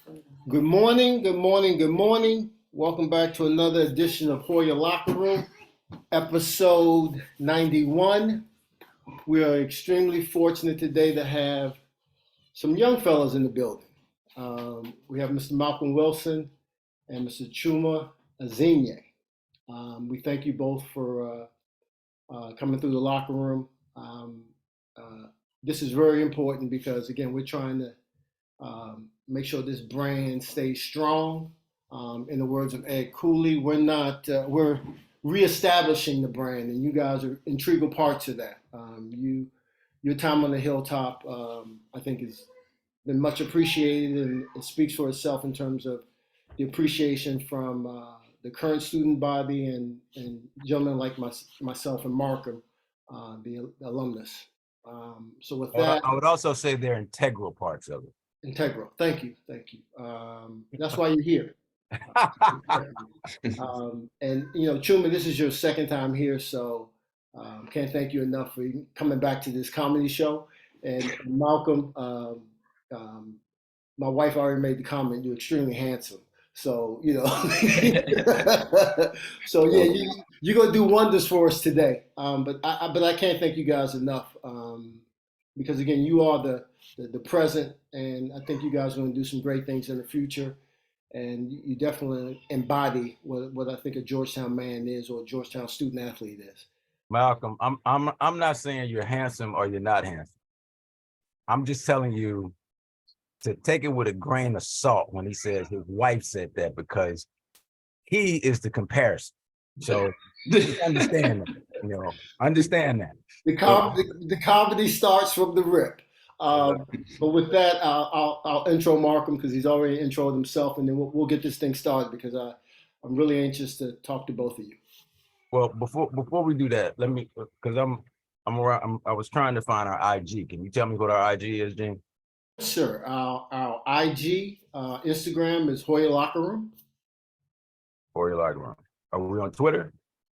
Good morning, good morning, good morning. Welcome back to another edition of Hoya Locker Room, episode 91. We are extremely fortunate today to have some young fellas in the building. We have Mr. Malcolm Wilson and Mr. Chuma Azinge. We thank you both for coming through the locker room. This is very important because, again, we're trying to make sure this brand stays strong. In the words of Ed Cooley, we're reestablishing the brand, and you guys are integral parts of that. Your time on the Hilltop, I think, has been much appreciated, and it speaks for itself in terms of the appreciation from the current student body and gentlemen like myself and Markham, the alumnus. So with that, I would also say they're integral parts of it. integral. Thank you. That's why you're here. And Chuma, this is your second time here, so can't thank you enough for coming back to this comedy show. And Malcolm, my wife already made the comment, you're extremely handsome. So, so yeah, you're gonna do wonders for us today. But I can't thank you guys enough because again, you are the present, and I think you guys are gonna do some great things in the future. And you definitely embody what I think a Georgetown man is, or a Georgetown student athlete is. Malcolm, I'm not saying you're handsome or you're not handsome. I'm just telling you to take it with a grain of salt when he says his wife said that, because he is the comparison. So understand that, understand that. The comedy starts from the rip. But with that, I'll intro Markham because he's already introed himself, and then we'll get this thing started because I'm really anxious to talk to both of you. Well, before we do that, let me, because I was trying to find our IG. Can you tell me what our IG is, Gene? Sure. Our IG Instagram is Hoya Locker Room. Hoya Locker Room. Are we on Twitter?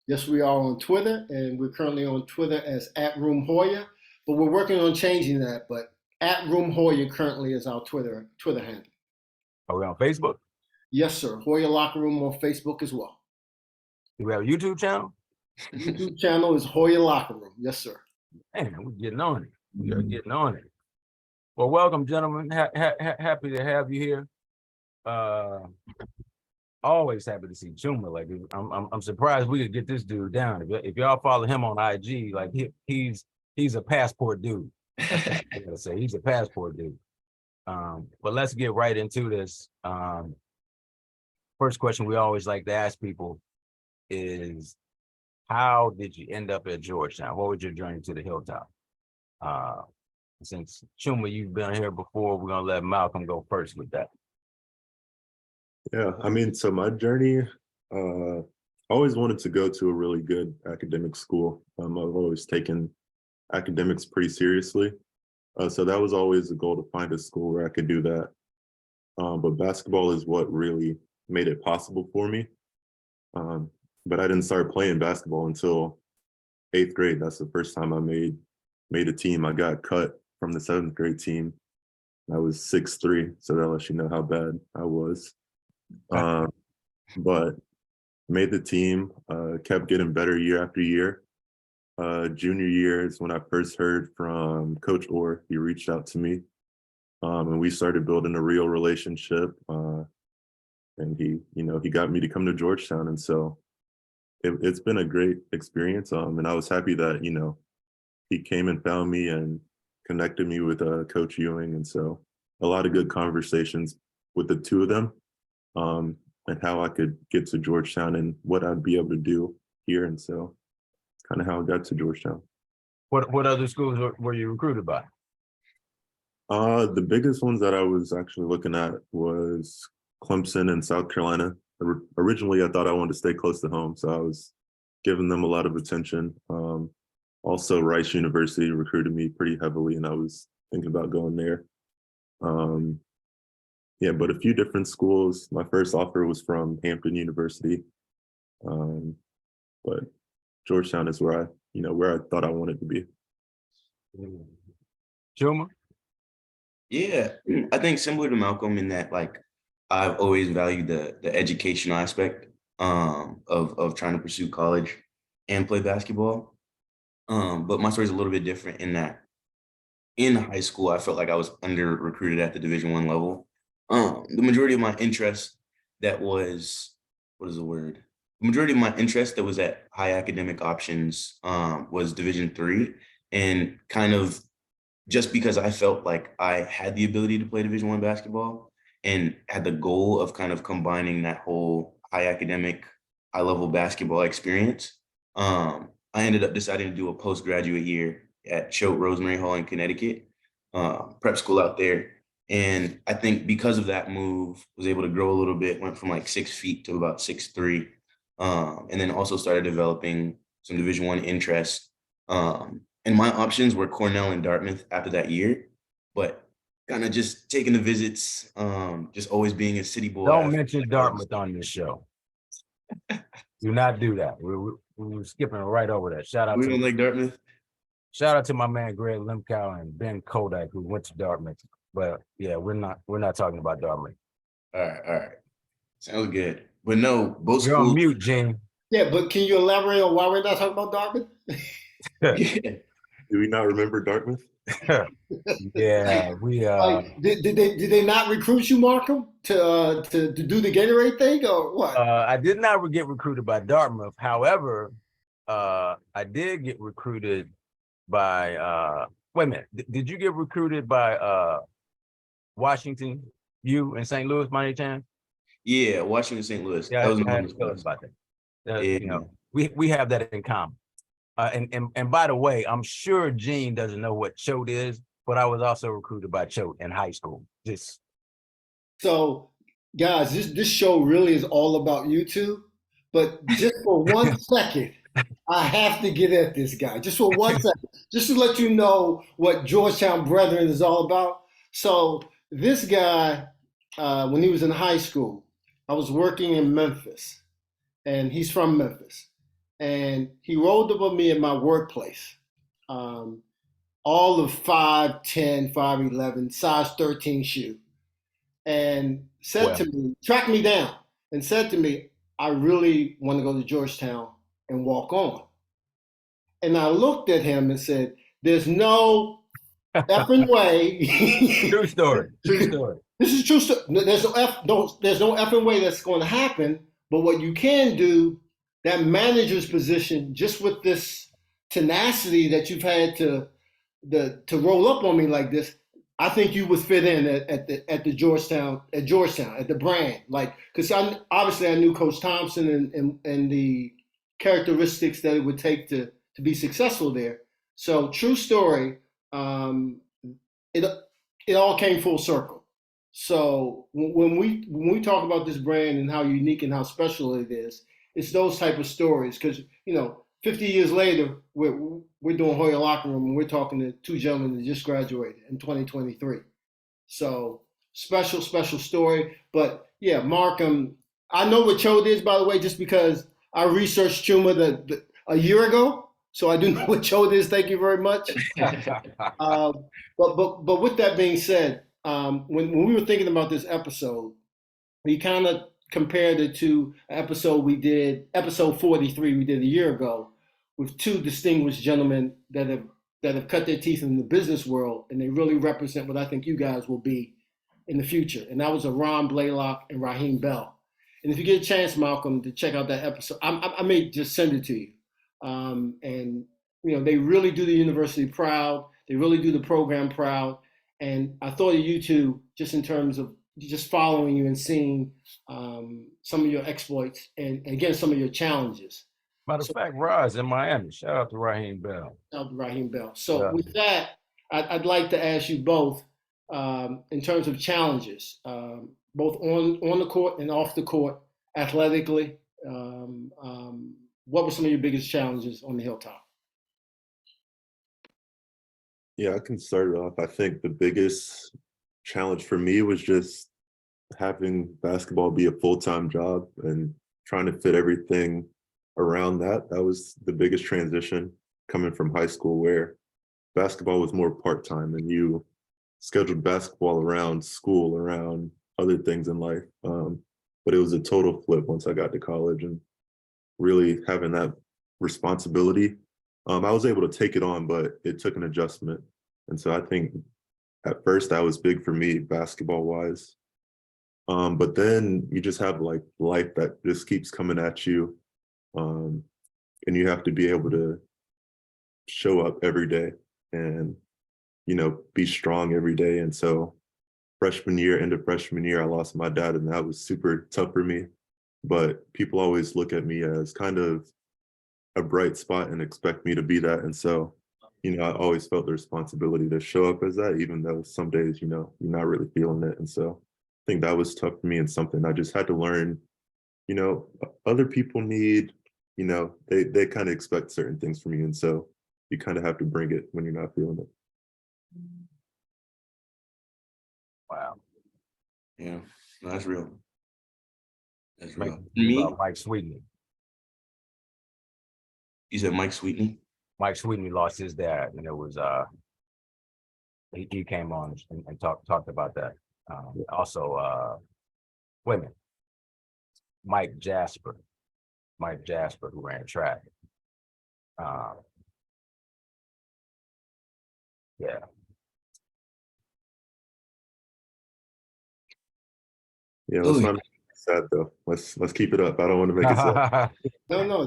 Yes, we are on Twitter, and we're currently on Twitter as @RoomHoya, but we're working on changing that. But @RoomHoya currently is our Twitter handle. Are we on Facebook? Yes, sir. Hoya Locker Room on Facebook as well. Do we have a YouTube channel? YouTube channel is Hoya Locker Room. Yes, sir. Man, we're getting on it. We are getting on it. Well, welcome, gentlemen. Happy to have you here. Always happy to see Chuma. Like, I'm surprised we could get this dude down. If y'all follow him on IG, like he's a passport dude. I gotta say, he's a passport dude. But let's get right into this. First question we always like to ask people is, how did you end up at Georgetown? What was your journey to the Hilltop? Since Chuma, you've been here before, we're gonna let Malcolm go first with that. Yeah, I mean, so my journey, I always wanted to go to a really good academic school. I've always taken academics pretty seriously. So that was always the goal, to find a school where I could do that. But basketball is what really made it possible for me. But I didn't start playing basketball until 8th grade. That's the first time I made a team. I got cut from the 7th grade team. I was 6'3", so that lets you know how bad I was. But made the team, kept getting better year after year. Junior year is when I first heard from Coach Orr. He reached out to me, and we started building a real relationship. And he got me to come to Georgetown, and so it's been a great experience. And I was happy that he came and found me and connected me with Coach Ewing, and so a lot of good conversations with the two of them. And how I could get to Georgetown and what I'd be able to do here. And so it's kind of how I got to Georgetown. What other schools were you recruited by? The biggest ones that I was actually looking at was Clemson and South Carolina. Originally, I thought I wanted to stay close to home, so I was giving them a lot of attention. Also, Rice University recruited me pretty heavily, and I was thinking about going there. Yeah, but a few different schools. My first offer was from Hampton University, but Georgetown is where I thought I wanted to be. Chuma? Yeah, I think similar to Malcolm in that, like, I've always valued the educational aspect of trying to pursue college and play basketball. But my story is a little bit different in that in high school, I felt like I was under recruited at the Division I level. The majority of my interest that was, what is the word? The majority of my interest that was at high academic options was Division III, and kind of just because I felt like I had the ability to play Division I basketball and had the goal of kind of combining that whole high academic, high level basketball experience. I ended up deciding to do a postgraduate year at Choate Rosemary Hall in Connecticut, prep school out there. And I think because of that move, was able to grow a little bit, went from like 6 feet to about 6'3", and then also started developing some Division I interest. And my options were Cornell and Dartmouth after that year, but kind of just taking the visits, just always being a city boy. Don't mention Dartmouth on this show. Do not do that. We're skipping right over that. We don't like Dartmouth. Shout out to my man Greg Limcow and Ben Kodak who went to Dartmouth. But yeah, we're not talking about Dartmouth. All right. Sounds good. But no, both You're schools. on mute, Gene. Yeah, but can you elaborate on why we're not talking about Dartmouth? Yeah. Do we not remember Dartmouth? Yeah, we Like, did they not recruit you, Malcom, to do the Gatorade thing or what? I did not get recruited by Dartmouth. However, I did get recruited by wait a minute. Did you get recruited by Washington U in St. Louis by any chance? Yeah, Washington, St. Louis. Yeah, That was I my had hometown. feelings about that. Yeah. You know, we have that in common. And by the way, I'm sure Gene doesn't know what Choate is, but I was also recruited by Choate in high school. Just So, guys, this show really is all about you two. But just for 1 second, I have to get at this guy. Just for 1 second, just to let you know what Georgetown Brethren is all about. So, this guy, when he was in high school, I was working in Memphis, and he's from Memphis, and he rolled up on me at my workplace. All of 5'10", 5'11", size 13 shoe, and said to me, tracked me down, and said to me, I really want to go to Georgetown and walk on. And I looked at him and said, there's no effing way. true story. True story. This is true story. There's no effing way that's going to happen. But what you can do, that manager's position, just with this tenacity that you've had to roll up on me like this, I think you would fit in at Georgetown, at the brand, like, because obviously I knew Coach Thompson and the characteristics that it would take to be successful there. So true story. It all came full circle. So when we talk about this brand and how unique and how special it is, it's those type of stories. Because 50 years later, we're doing Hoya Locker Room, and we're talking to two gentlemen that just graduated in 2023. So special story. But yeah, Malcom, I know what Choate is, by the way, just because I researched Chuma a year ago. So I do know what Choate is. Thank you very much. But with that being said, when we were thinking about this episode, we kind of compared it to an episode we did, episode 43 we did a year ago, with two distinguished gentlemen that have cut their teeth in the business world, and they really represent what I think you guys will be in the future. And that was Ron Blaylock and Raheem Bell. And if you get a chance, Malcom, to check out that episode, I may just send it to you. And they really do the university proud. They really do the program proud. And I thought of you two just in terms of just following you and seeing some of your exploits and again, some of your challenges. Matter of fact, Rod's in Miami. Shout out to Raheem Bell. Shout out to Raheem Bell. So with that, I'd like to ask you both in terms of challenges, both on the court and off the court, athletically. What were some of your biggest challenges on the Hilltop? Yeah, I can start it off. I think the biggest challenge for me was just having basketball be a full-time job and trying to fit everything around that. That was the biggest transition coming from high school, where basketball was more part-time and you scheduled basketball around school, around other things in life. But it was a total flip once I got to college and really having that responsibility. I was able to take it on, but it took an adjustment. And so I think at first that was big for me basketball wise. But then you just have like life that just keeps coming at you. And you have to be able to show up every day and, be strong every day. And so end of freshman year, I lost my dad, and that was super tough for me. But people always look at me as kind of a bright spot and expect me to be that. And so, I always felt the responsibility to show up as that, even though some days, you're not really feeling it. And so I think that was tough for me and something I just had to learn. Other people need, they kind of expect certain things from you. And so you kind of have to bring it when you're not feeling it. Wow. Yeah, no, that's real. That's real. Mike, For me, Mike Sweetney. you said Mike Sweetney? Mike Sweetney lost his dad, and it was he came on and talked about that. Also, women, Mike Jasper, who ran track. Yeah. Yeah, let's not make it sad though. Let's keep it up. I don't want to make it sad. No,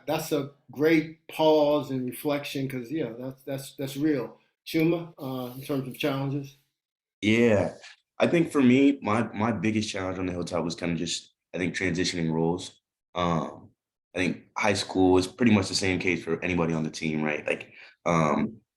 that's a great pause and reflection because that's real. Chuma, in terms of challenges. Yeah, I think for me, my biggest challenge on the Hilltop was kind of just, I think, transitioning roles. I think high school is pretty much the same case for anybody on the team, right? Like,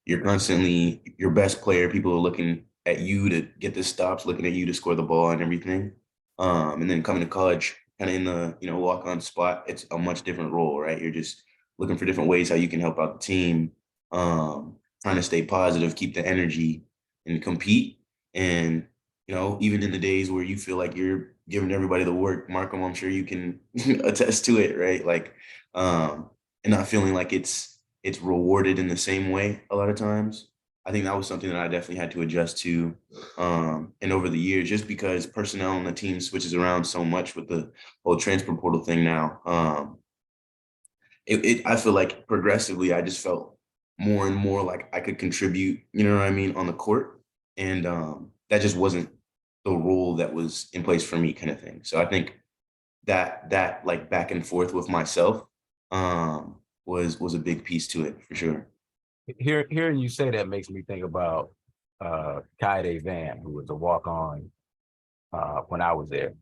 you're constantly your best player. People are looking at you to get the stops, looking at you to score the ball and everything. And then coming to college, kind of in the walk on spot, it's a much different role, right? You're just looking for different ways how you can help out the team, trying to stay positive, keep the energy, and compete. And even in the days where you feel like you're giving everybody the work, Malcom, I'm sure you can attest to it, right? Like, and not feeling like it's rewarded in the same way a lot of times. I think that was something that I definitely had to adjust to. And over the years, just because personnel on the team switches around so much with the whole transfer portal thing now, I feel like progressively, I just felt more and more like I could contribute, you know what I mean, on the court. And that just wasn't the role that was in place for me, kind of thing. So I think that like back and forth with myself was a big piece to it for sure. Hearing you say that makes me think about Kaide Van, who was a walk-on when I was there.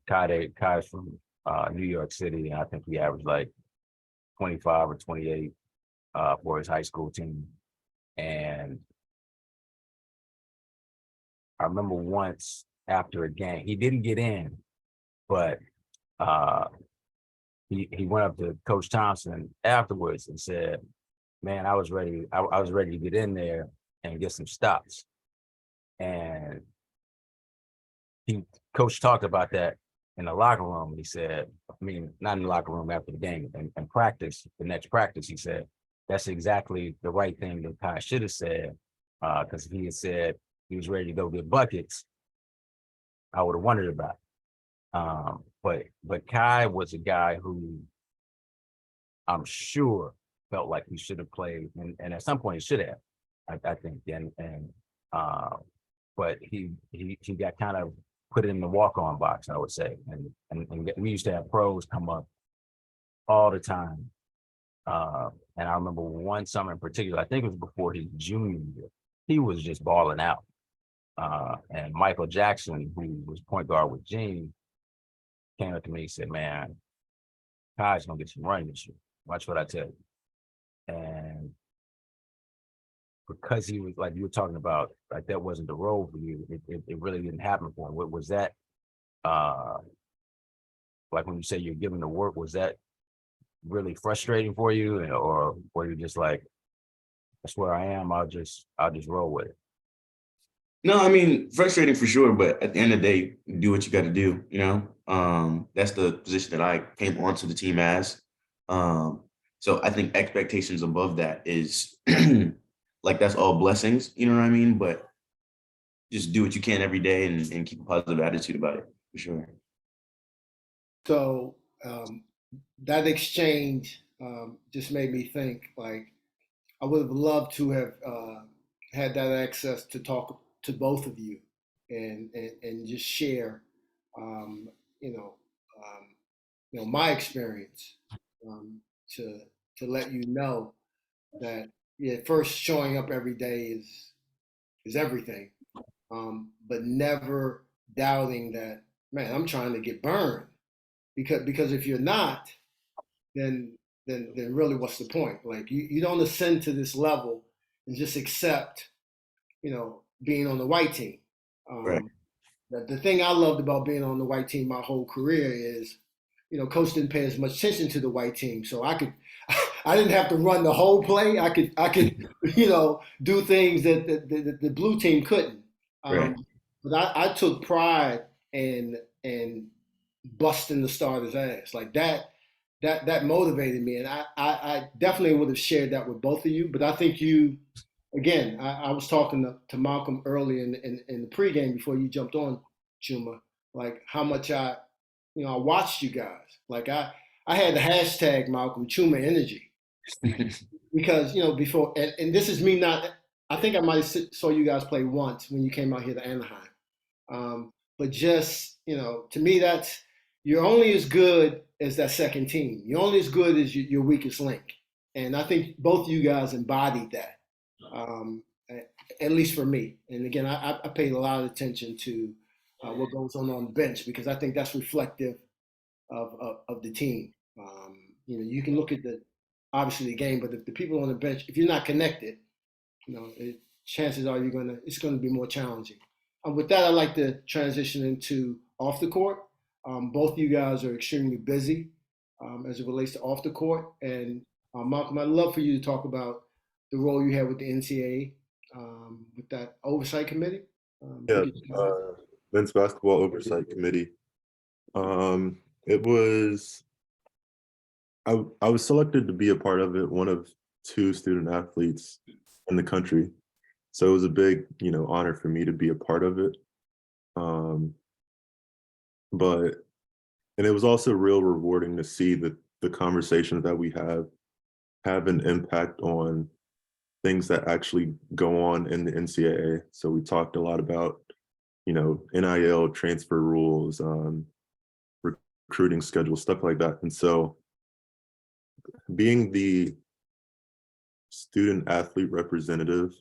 Kai's from New York City, and I think he averaged like 25 or 28 for his high school team. And I remember once after a game, he didn't get in, but he went up to Coach Thompson afterwards and said, "Man, I was ready. I was ready to get in there and get some stops." And Coach talked about that in the locker room. He said, not in the locker room after the game, and practice, the next practice, he said, that's exactly the right thing that Kai should have said. Because if he had said he was ready to go get buckets, I would have wondered about it. But Kai was a guy who I'm sure felt like he should have played, and at some point he should have, I think. But he got kind of put in the walk-on box, I would say, and we used to have pros come up all the time. And I remember one summer in particular, I think it was before his junior year, he was just balling out. And Michael Jackson, who was point guard with Gene, came up to me and said, "Man, Kai's gonna get some running this year. Watch what I tell you." And because he was, like you were talking about, like that wasn't the role for you, it really didn't happen for him. What was that? Like when you say you're giving the work, was that really frustrating for you, or were you just like, "That's where I am. I'll just roll with it"? No, I mean, frustrating for sure, but at the end of the day, do what you got to do, That's the position that I came onto the team as. So I think expectations above that is like, that's all blessings, you know what I mean? But just do what you can every day and keep a positive attitude about it, for sure. So that exchange just made me think, like, I would have loved to have had that access to talk to both of you and just share, um, you know, my experience, um, to let you know that, yeah, first, showing up every day is everything, but never doubting that, man, I'm trying to get burned, because if you're not, then really, what's the point? Like, you don't ascend to this level and just accept, being on the white team. Right. Um, the thing I loved about being on the white team my whole career is, coach didn't pay as much attention to the white team, so I didn't have to run the whole play. I could do things that the blue team couldn't. Right. But I took pride in busting the starter's ass like that. That motivated me, and I definitely would have shared that with both of you. But I think you, again, I was talking to Malcolm early in the pregame before you jumped on, Chuma, like how much I watched you guys. Like, I had the hashtag Malcolm Chuma Energy, because before, and this is me not. I think I might have saw you guys play once when you came out here to Anaheim. But just, to me, that's, you're only as good as that second team. You're only as good as your weakest link. And I think both of you guys embodied that, um, at least for me. And again, I paid a lot of attention to what goes on the bench, because I think that's reflective of the team. You can look at obviously the game, but if the people on the bench, if you're not connected, chances are it's gonna be more challenging. With that, I'd like to transition into off the court. Both of you guys are extremely busy as it relates to off the court, and Malcolm, I'd love for you to talk about the role you had with the NCAA, with that oversight committee. Yeah, men's basketball oversight committee. It was I was selected to be a part of it, one of two student athletes in the country. So it was a big, honor for me to be a part of it. But and it was also real rewarding to see that the conversations that we have an impact on things that actually go on in the NCAA. So we talked a lot about, NIL, transfer rules, recruiting schedule, stuff like that. And so being the student athlete representative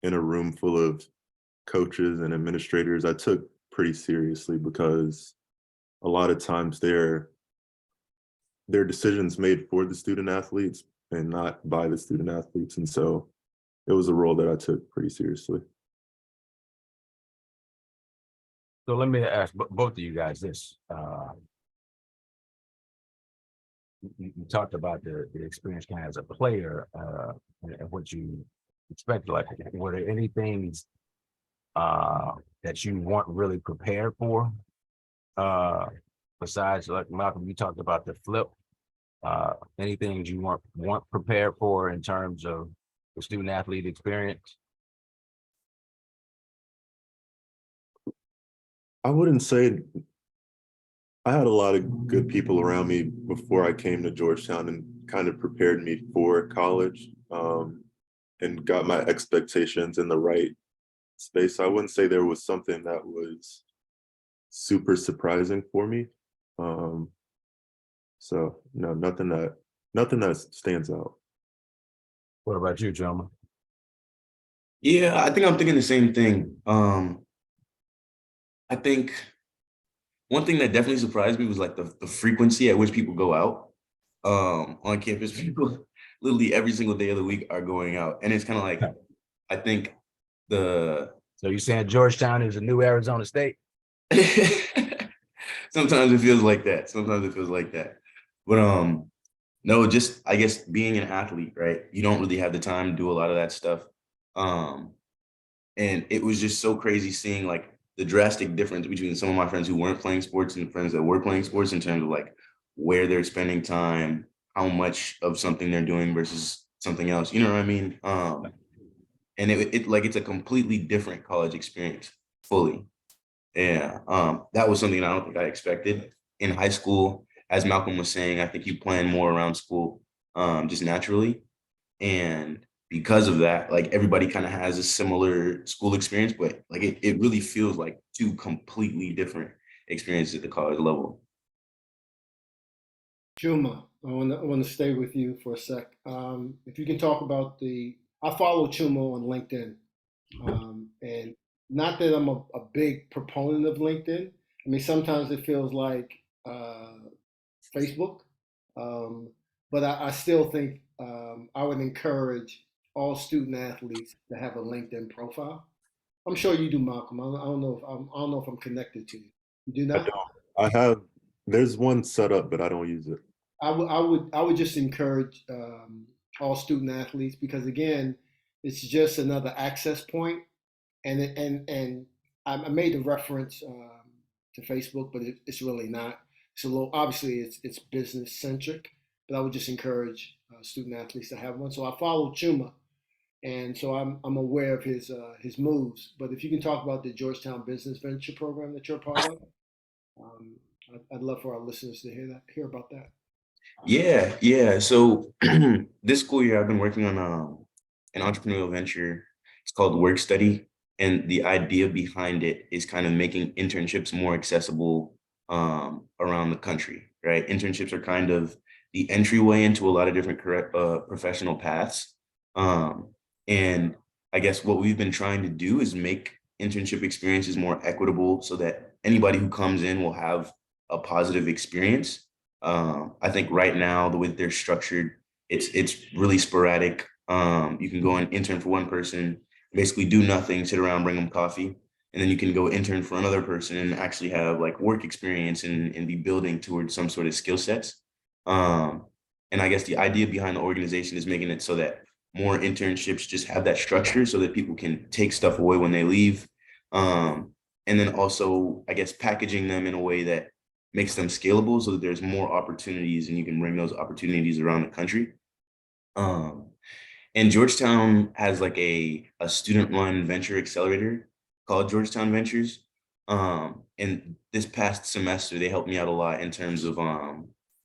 in a room full of coaches and administrators, I took pretty seriously, because a lot of times they're decisions made for the student athletes and not by the student athletes. And so it was a role that I took pretty seriously. So let me ask both of you guys this. You talked about the experience kind of as a player, and what you expect. Like, were there any things that you weren't really prepared for? Besides, like Malcolm, you talked about the flip. Anything you weren't prepared for in terms of the student athlete experience? I wouldn't say I had a lot of good people around me before I came to Georgetown and kind of prepared me for college, and got my expectations in the right space. I wouldn't say there was something that was super surprising for me. So no, nothing that stands out. What about you, gentlemen? Yeah, I think I'm thinking the same thing. I think one thing that definitely surprised me was like the frequency at which people go out on campus. People literally every single day of the week are going out. And it's kind of like, I think So you're saying Georgetown is a new Arizona State? sometimes it feels like that. Sometimes it feels like that. But no, just I guess being an athlete, right? You don't really have the time to do a lot of that stuff. And it was just so crazy seeing like the drastic difference between some of my friends who weren't playing sports and friends that were playing sports in terms of like where they're spending time, how much of something they're doing versus something else. You know what I mean? And it like it's a completely different college experience. fully. Yeah, that was something I don't think I expected in high school. As Malcolm was saying, I think you plan more around school, just naturally. And because of that, like everybody kind of has a similar school experience, but like it really feels like two completely different experiences at the college level. Chuma, I want to stay with you for a sec. If you can talk about I follow Chuma on LinkedIn, and not that I'm a big proponent of LinkedIn. I mean, sometimes it feels like Facebook, um, but I still think I would encourage all student athletes to have a LinkedIn profile. I'm sure you do, Malcolm. I don't know if I don't know if I'm connected to you. You do I not? don't. I have. There's one set up, but I don't use it. I would just encourage all student athletes because again, it's just another access point, and I made the reference to Facebook, but it's really not. It's a little obviously it's business centric, but I would just encourage student athletes to have one. So I follow Chuma, and so I'm aware of his moves. But if you can talk about the Georgetown Business Venture Program that you're part of, um, I'd love for our listeners to hear about that. Yeah, yeah. So this school year, I've been working on an entrepreneurial venture. It's called Work Study, and the idea behind it is kind of making internships more accessible around the country. Right, internships are kind of the entryway into a lot of different professional paths, um, and I guess what we've been trying to do is make internship experiences more equitable, so that anybody who comes in will have a positive experience. I think right now the way that they're structured, it's really sporadic. You can go and intern for one person, basically do nothing, sit around, bring them coffee, and then you can go intern for another person and actually have like work experience and be building towards some sort of skill sets. Um, and I guess the idea behind the organization is making it so that more internships just have that structure so that people can take stuff away when they leave. Um, and then also, I guess, packaging them in a way that makes them scalable so that there's more opportunities and you can bring those opportunities around the country. Um, and Georgetown has like a student run venture accelerator called Georgetown Ventures. And this past semester, they helped me out a lot in terms of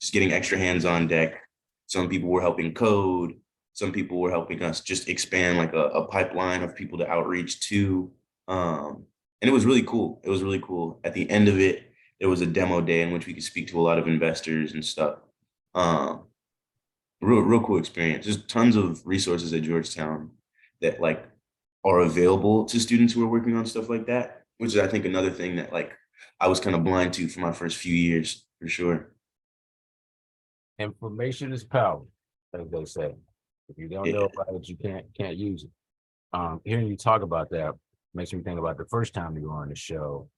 just getting extra hands on deck. Some people were helping code. Some people were helping us just expand like a pipeline of people to outreach to. And it was really cool. It was really cool. At the end of it, there was a demo day in which we could speak to a lot of investors and stuff. Um, real cool experience. There's tons of resources at Georgetown that like are available to students who are working on stuff like that, which is I think another thing that like I was kind of blind to for my first few years for sure. Information is power, as they say. If you don't Yeah. know about it, you can't use it. Hearing you talk about that makes me think about the first time you were on the show,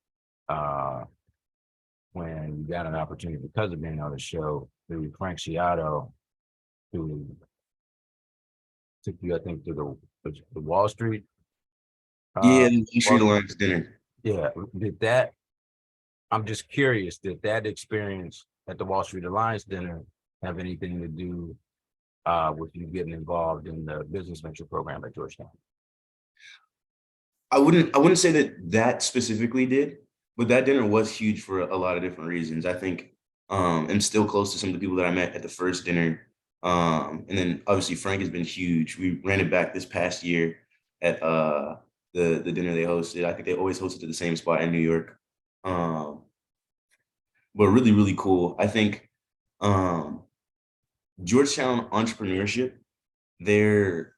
uh, when you got an opportunity because of being on the show through Frank Sciato, who took you, I think, to the Wall Street. Yeah, the Wall Street Wall, Alliance dinner. yeah, did that? I'm just curious. Did that experience at the Wall Street Alliance dinner have anything to do with you getting involved in the business venture program at Georgetown? I wouldn't say that that specifically did, but that dinner was huge for a lot of different reasons. I think I'm still close to some of the people that I met at the first dinner. And then obviously Frank has been huge. We ran it back this past year at the dinner they hosted. I think they always hosted at the same spot in New York. Um, but really, really cool. I think um Georgetown entrepreneurship, they're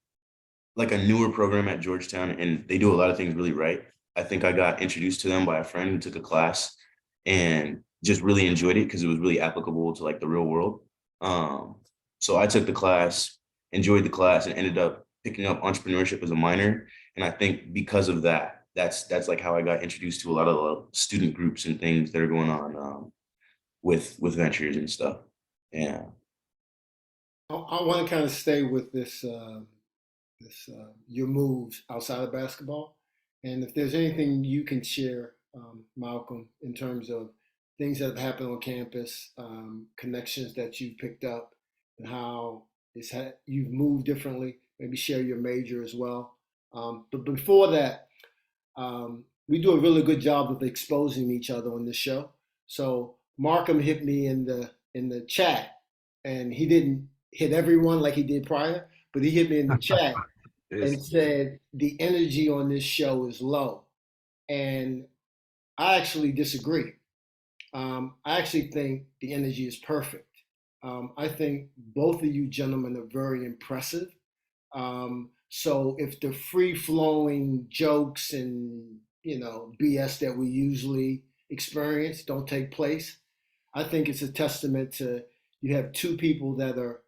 like a newer program at Georgetown, and they do a lot of things really right. I think I got introduced to them by a friend who took a class and just really enjoyed it because it was really applicable to like the real world. Um, so I took the class, enjoyed the class, and ended up picking up entrepreneurship as a minor. And I think because of that, that's like how I got introduced to a lot of student groups and things that are going on with ventures and stuff. Yeah. I want to kind of stay with this your moves outside of basketball, and if there's anything you can share, Malcolm, in terms of things that have happened on campus, connections that you've picked up, and how you've moved differently. Maybe share your major as well. But before that, we do a really good job of exposing each other on this show. So Markham hit me in the chat, and he didn't hit everyone like he did prior, but he hit me in the chat and said the energy on this show is low, and I actually disagree. I actually think the energy is perfect. I think both of you gentlemen are very impressive. So if the free flowing jokes and BS that we usually experience don't take place, I think it's a testament to you have two people that are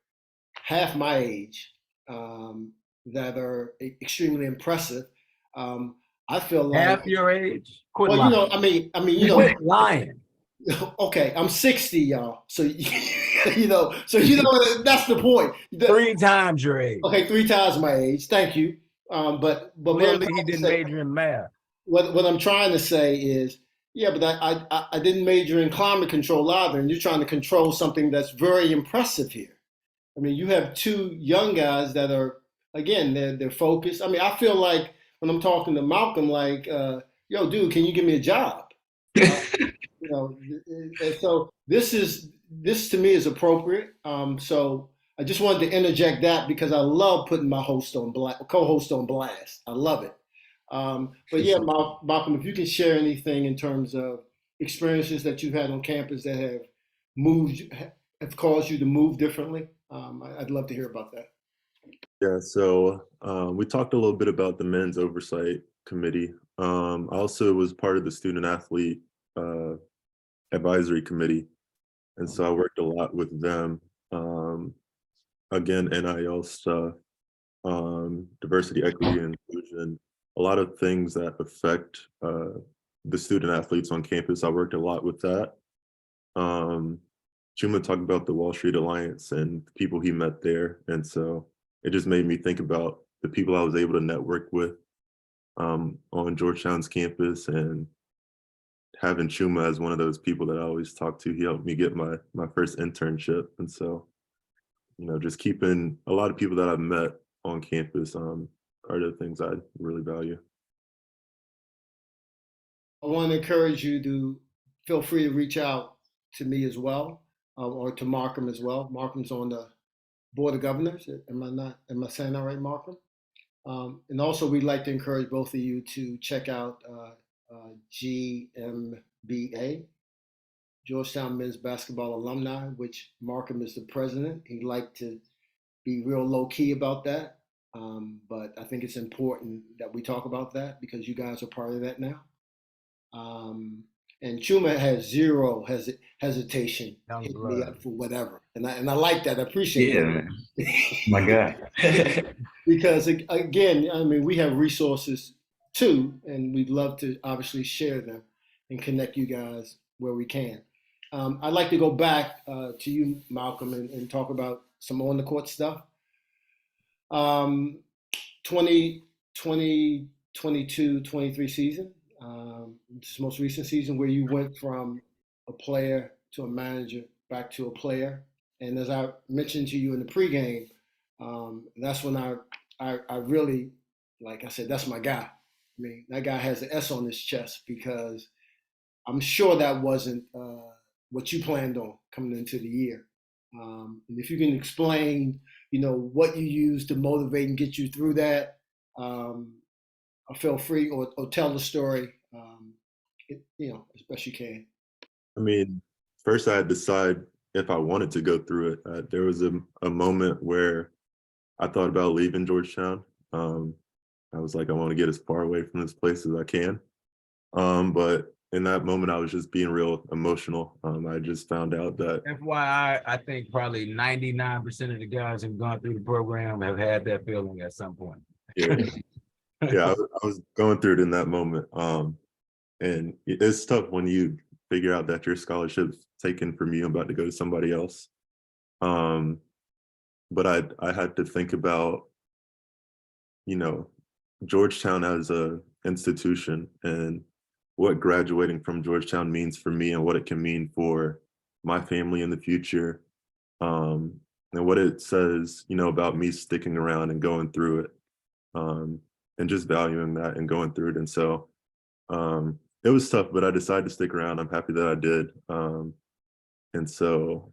half my age, that are extremely impressive. I feel like, Half your age? Quit well, lying. Quit lying. Okay, I'm 60, y'all. So that's the point. 3 times your age. Okay, 3 times my age. Thank you. But what I'm Clearly, he trying to didn't say, major in math. what I'm trying to say is, yeah, but I didn't major in climate control either, and you're trying to control something that's very impressive here. I mean, you have two young guys that are, again, they're focused. I mean, I feel like when I'm talking to Malcolm, like, yo, dude, can you give me a job? You know, and so this to me is appropriate. So I just wanted to interject that because I love putting my co-host on blast. I love it. But yeah, Malcolm, if you can share anything in terms of experiences that you've had on campus that have caused you to move differently, I'd love to hear about that. Yeah, so we talked a little bit about the men's oversight committee. I also was part of the student athlete advisory committee, and so I worked a lot with them. Again, NIL stuff, diversity, equity, and inclusion, a lot of things that affect the student athletes on campus. I worked a lot with that. Chuma talked about the Wall Street Alliance and the people he met there, and so it just made me think about the people I was able to network with on Georgetown's campus, and having Chuma as one of those people that I always talk to. He helped me get my first internship, and so just keeping a lot of people that I've met on campus are the things I really value. I want to encourage you to feel free to reach out to me as well, or to Markham as well. Markham's on the Board of Governors. Am I saying that right, Markham? And also, we'd like to encourage both of you to check out GMBA, Georgetown Men's Basketball Alumni, which Markham is the president. He'd like to be real low key about that. But I think it's important that we talk about that because you guys are part of that now. And Chuma has zero hesitation hitting me up for whatever, and I like that. I appreciate Yeah, that. man. My guy. Because again, I mean, we have resources too, and we'd love to obviously share them and connect you guys where we can. I'd like to go back to you, Malcolm, and talk about some on the court stuff. 2022-23 season. This most recent season where you went from a player to a manager back to a player. And as I mentioned to you in the pregame, that's when I really, like I said, that's my guy. I mean, that guy has an S on his chest because I'm sure that wasn't what you planned on coming into the year. And if you can explain, what you used to motivate and get you through that, feel free or tell the story, as best you can. I mean, first I had to decide if I wanted to go through it. There was a moment where I thought about leaving Georgetown. I was like, I want to get as far away from this place as I can. But in that moment, I was just being real emotional. I just found out that FYI, I think probably 99% of the guys who've gone through the program have had that feeling at some point. Yeah, I was going through it in that moment. And it's tough when you figure out that your scholarship's taken from you, about to go to somebody else. But I had to think about, Georgetown as a institution and what graduating from Georgetown means for me and what it can mean for my family in the future. And what it says, about me sticking around and going through it, and just valuing that and going through it. And so It was tough, but I decided to stick around. I'm happy that I did. And so,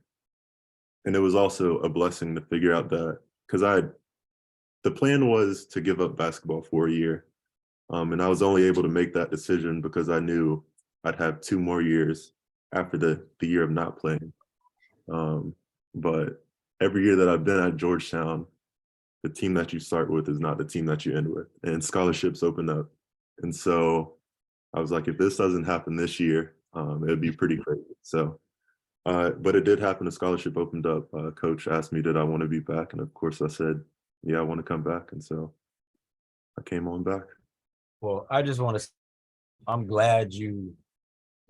and it was also a blessing to figure out that, because the plan was to give up basketball for a year. And I was only able to make that decision because I knew I'd have 2 more years after the year of not playing. But every year that I've been at Georgetown, the team that you start with is not the team that you end with, and scholarships open up. And so I was like, if this doesn't happen this year, it'd be pretty crazy. So, but it did happen. A scholarship opened up. Coach asked me, did I want to be back? And of course I said, yeah, I want to come back. And so I came on back. Well, I just want to, I'm glad you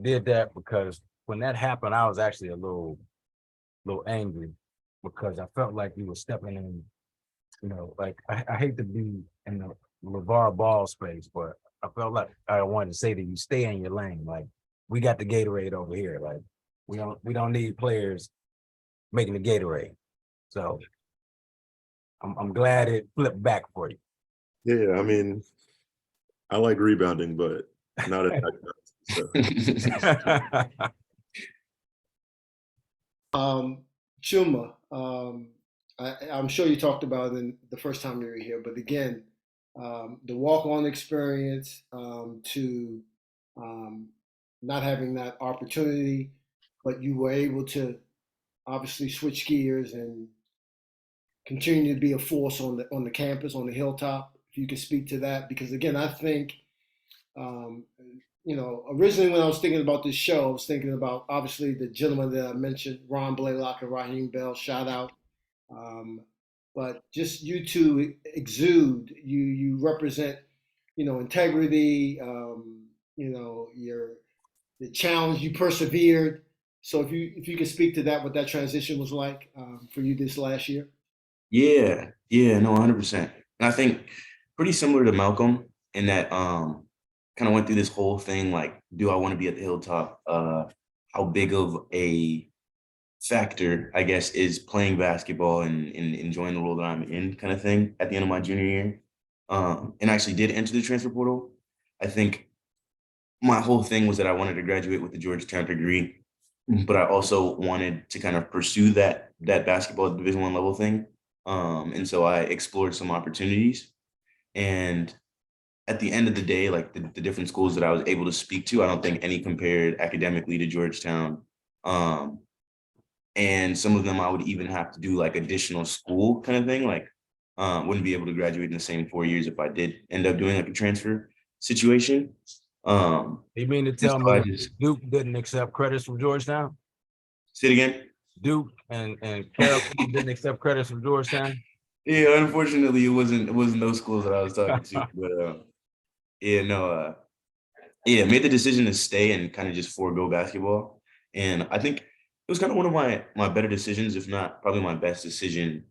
did that, because when that happened, I was actually a little angry, because I felt like you were stepping in, like I hate to be in the LeVar Ball space, but I felt like I wanted to say to you, stay in your lane. Like, we got the Gatorade over here. Like, we don't need players making the Gatorade. So I'm glad it flipped back for you. Yeah, I mean, I like rebounding, but not at that. So. Chuma, I'm sure you talked about it in the first time you were here, but again, the walk-on experience, to not having that opportunity, but you were able to obviously switch gears and continue to be a force on the campus, on the Hilltop. If you could speak to that, because again, I think, originally when I was thinking about this show, I was thinking about obviously the gentleman that I mentioned, Ron Blaylock and Raheem Bell, shout out. But just you two exude, you represent, integrity, your the challenge, you persevered. So if you could speak to that, what that transition was like for you this last year. Yeah, yeah, no, 100%. And I think pretty similar to Malcolm in that kind of went through this whole thing like, do I want to be at the Hilltop? How big of a factor, I guess, is playing basketball and enjoying the role that I'm in, kind of thing, at the end of my junior year. And I actually did enter the transfer portal. I think my whole thing was that I wanted to graduate with a Georgetown degree, but I also wanted to kind of pursue that basketball Division I level thing. And so I explored some opportunities. And at the end of the day, like the different schools that I was able to speak to, I don't think any compared academically to Georgetown. And some of them I would even have to do like additional school kind of thing. Like, wouldn't be able to graduate in the same 4 years if I did end up doing like a transfer situation. You mean to tell me Duke didn't accept credits from Georgetown? Say it again. Duke and Carroll didn't accept credits from Georgetown? Yeah, unfortunately, it wasn't those schools that I was talking to. But made the decision to stay and kind of just forego basketball. And I think it was kind of one of my better decisions, if not probably my best decision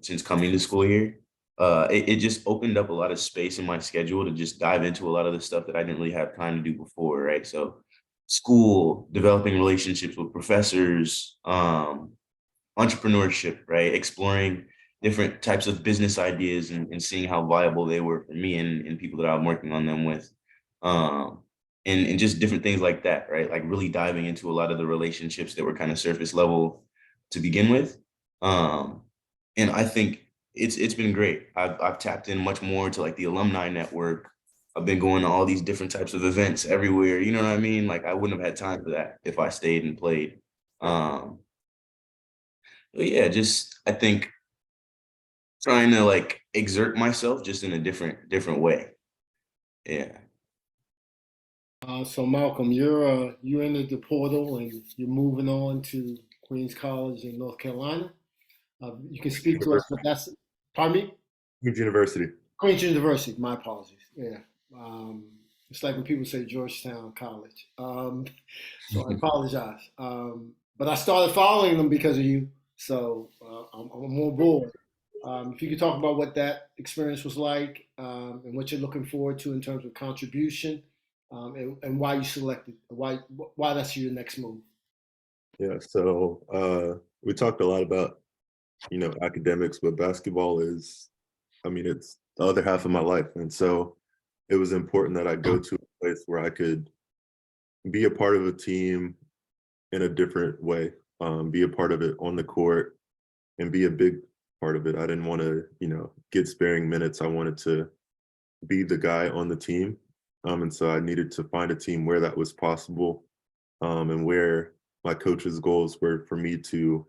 since coming to school here. It just opened up a lot of space in my schedule to just dive into a lot of the stuff that I didn't really have time to do before, right? So school, developing relationships with professors, entrepreneurship, right? Exploring different types of business ideas and seeing how viable they were for me and people that I'm working on them with. And just different things like that, right? Like really diving into a lot of the relationships that were kind of surface level to begin with. And I think it's been great. I've tapped in much more to like the alumni network. I've been going to all these different types of events everywhere. You know what I mean? Like I wouldn't have had time for that if I stayed and played. But yeah, just I think trying to like exert myself just in a different way. Yeah. So Malcolm, you entered the portal and you're moving on to Queens College in North Carolina. You can speak to us, but that's, pardon me? Queen's University. Queens University, my apologies. Yeah. It's like when people say Georgetown College. So I apologize. But I started following them because of you. So I'm on board. If you could talk about what that experience was like and what you're looking forward to in terms of contribution and why you selected, why that's your next move. Yeah, so we talked a lot about, academics, but basketball is, it's the other half of my life. And so it was important that I go to a place where I could be a part of a team in a different way, be a part of it on the court and be a big part of it. I didn't want to, get sparing minutes. I wanted to be the guy on the team. And so I needed to find a team where that was possible, and where my coach's goals were for me to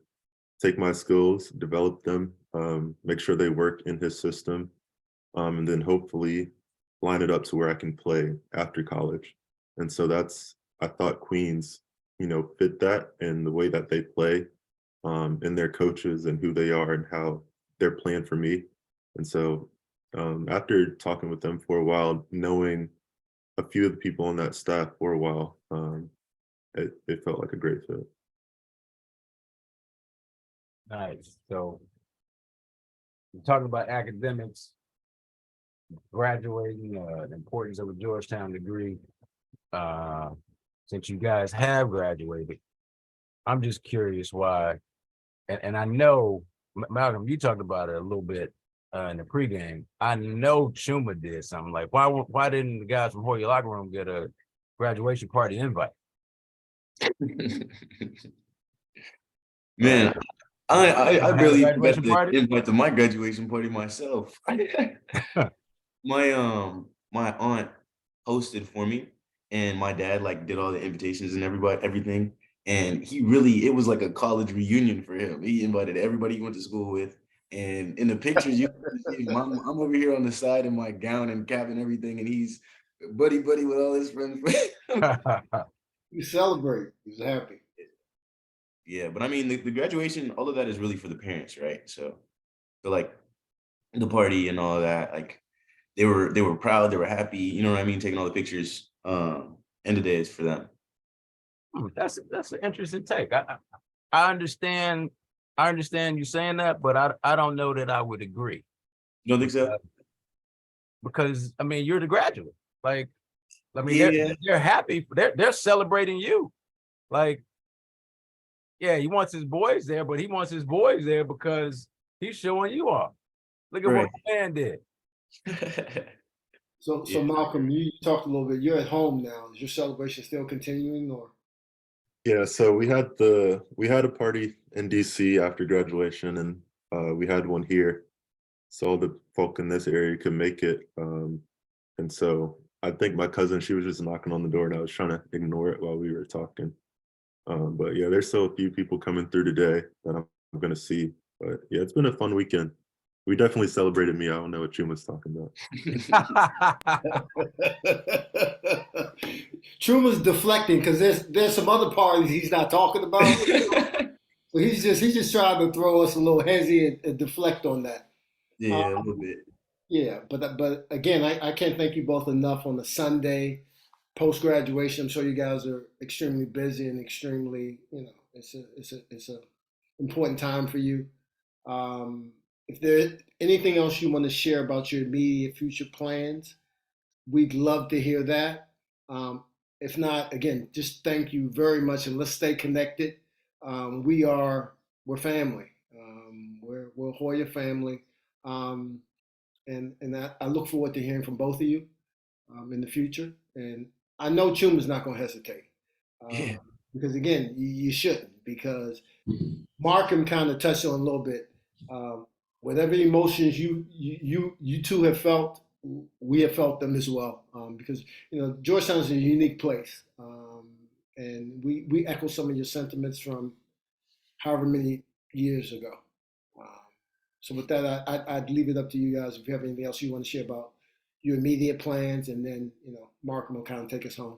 take my skills, develop them, make sure they work in his system, and then hopefully line it up to where I can play after college. And so I thought Queens, fit that and the way that they play, and their coaches and who they are and how they're playing for me. And so after talking with them for a while, knowing a few of the people on that staff for a while, it felt like a great fit. Nice. So we're talking about academics, graduating, the importance of a Georgetown degree. Since you guys have graduated, I'm just curious why, and I know, Malcolm, you talked about it a little bit in the pregame. I know Chuma did something like, why didn't the guys from Hoya locker room get a graduation party invite? Man, I barely even got Graduation the party? invite to my graduation party myself. My aunt hosted for me, and my dad like did all the invitations and everything. And it was like a college reunion for him. He invited everybody he went to school with. And in the pictures, you can see I'm over here on the side in my gown and cap and everything, and he's buddy with all his friends. You celebrate. He's happy. Yeah, but I mean, the graduation, all of that is really for the parents, right? So like the party and all of that, like they were proud, they were happy, you know what I mean, taking all the pictures. End of the day is for them. That's an interesting take. I understand you saying that, but I don't know that I would agree. You don't think so? Because I mean, you're the graduate. Like, I mean, Yeah. they're happy. They're celebrating you. Like, yeah, he wants his boys there, but he wants his boys there because he's showing you off. Look at what my man did. So Yeah. Malcolm, you talked a little bit. You're at home now. Is your celebration still continuing, or? Yeah, so we had a party in DC after graduation, and we had one here, so all the folk in this area could make it. And so I think my cousin, she was just knocking on the door, and I was trying to ignore it while we were talking. But yeah, there's still a few people coming through today that I'm gonna see. But yeah, it's been a fun weekend. We definitely celebrated me. I don't know what Chuma's talking about. Truman's deflecting because there's some other parties he's not talking about. So he's just trying to throw us a little hezzy and deflect on that. Yeah, a little bit. Yeah, but again, I can't thank you both enough on the Sunday post graduation. I'm sure you guys are extremely busy and extremely, it's a important time for you. If there's anything else you want to share about your immediate future plans, we'd love to hear that. If not, again, just thank you very much, and let's stay connected. We're family. We're Hoya family, and I look forward to hearing from both of you in the future. And I know Chuma's not going to hesitate, Yeah. because again, you shouldn't, because Markham kind of touched on a little bit. Whatever emotions you two have felt, we have felt them as well. Because Georgetown is a unique place, and we echo some of your sentiments from however many years ago. So with that, I'd leave it up to you guys if you have anything else you want to share about your immediate plans, and then Markham will kind of take us home.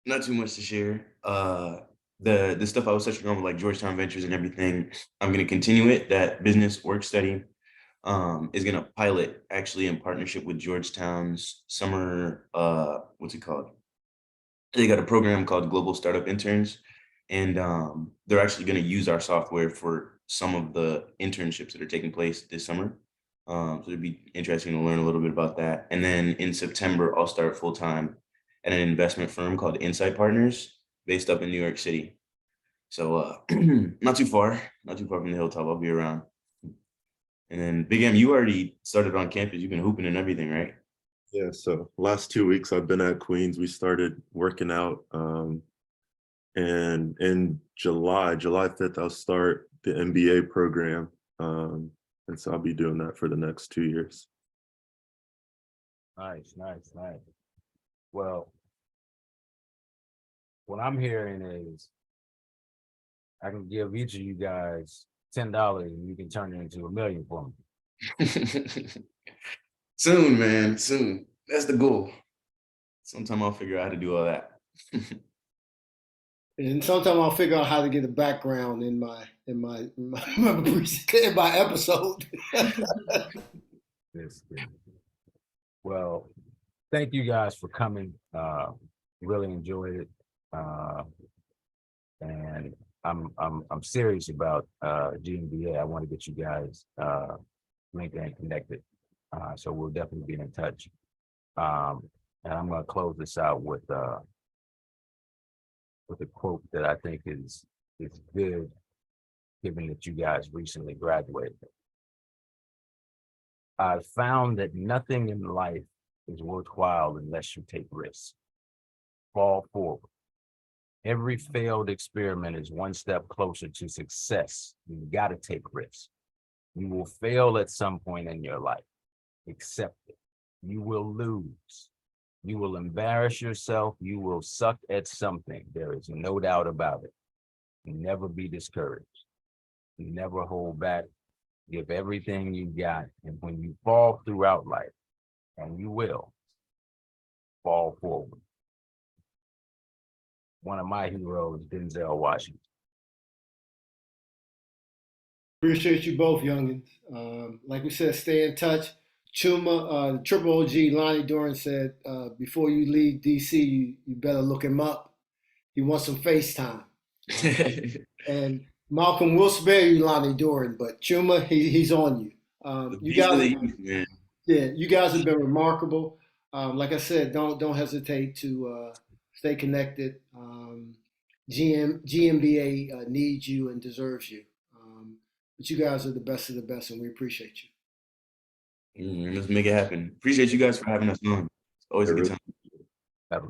Not too much to share. The stuff I was touching on with like Georgetown Ventures and everything, I'm gonna continue it. That business work study is gonna pilot actually in partnership with Georgetown's summer, what's it called? They got a program called Global Startup Interns, and they're actually gonna use our software for some of the internships that are taking place this summer. So it'd be interesting to learn a little bit about that. And then in September, I'll start full time at an investment firm called Insight Partners, based up in New York City. So not too far from the Hilltop. I'll be around. And then Big M, you already started on campus. You've been hooping and everything, right? Yeah, so last 2 weeks I've been at Queens. We started working out, and in July 5th, I'll start the MBA program. And so I'll be doing that for the next 2 years. Nice. Well, what I'm hearing is I can give each of you guys $10 and you can turn it into $1 million for me. Soon, man, soon. That's the goal. Sometime I'll figure out how to do all that. And sometime I'll figure out how to get a background in my episode. Yes. Well, thank you guys for coming. Really enjoyed it. And I'm serious about GMBA. I want to get you guys linked and connected. So we'll definitely be in touch. And I'm gonna close this out with a quote that I think is good, given that you guys recently graduated. I've found that nothing in life is worthwhile unless you take risks. Fall forward. Every failed experiment is one step closer to success. You got to take risks. You will fail at some point in your life. Accept it. You will lose. You will embarrass yourself. You will suck at something. There is no doubt about it. Never be discouraged. Never hold back. Give everything you got. And when you fall throughout life, and you will, fall forward. One of my heroes, Denzel Washington. Appreciate you both, youngins. Like we said, stay in touch. Chuma, Triple OG, Lonnie Doran said, before you leave DC, you better look him up. He wants some FaceTime. And Malcolm will spare you, Lonnie Doran, but Chuma, he's on you. You guys, you guys have been remarkable. Like I said, don't hesitate to stay connected. GMBA needs you and deserves you. But you guys are the best of the best, and we appreciate you. Let's make it happen. Appreciate you guys for having us on. It's always a good time.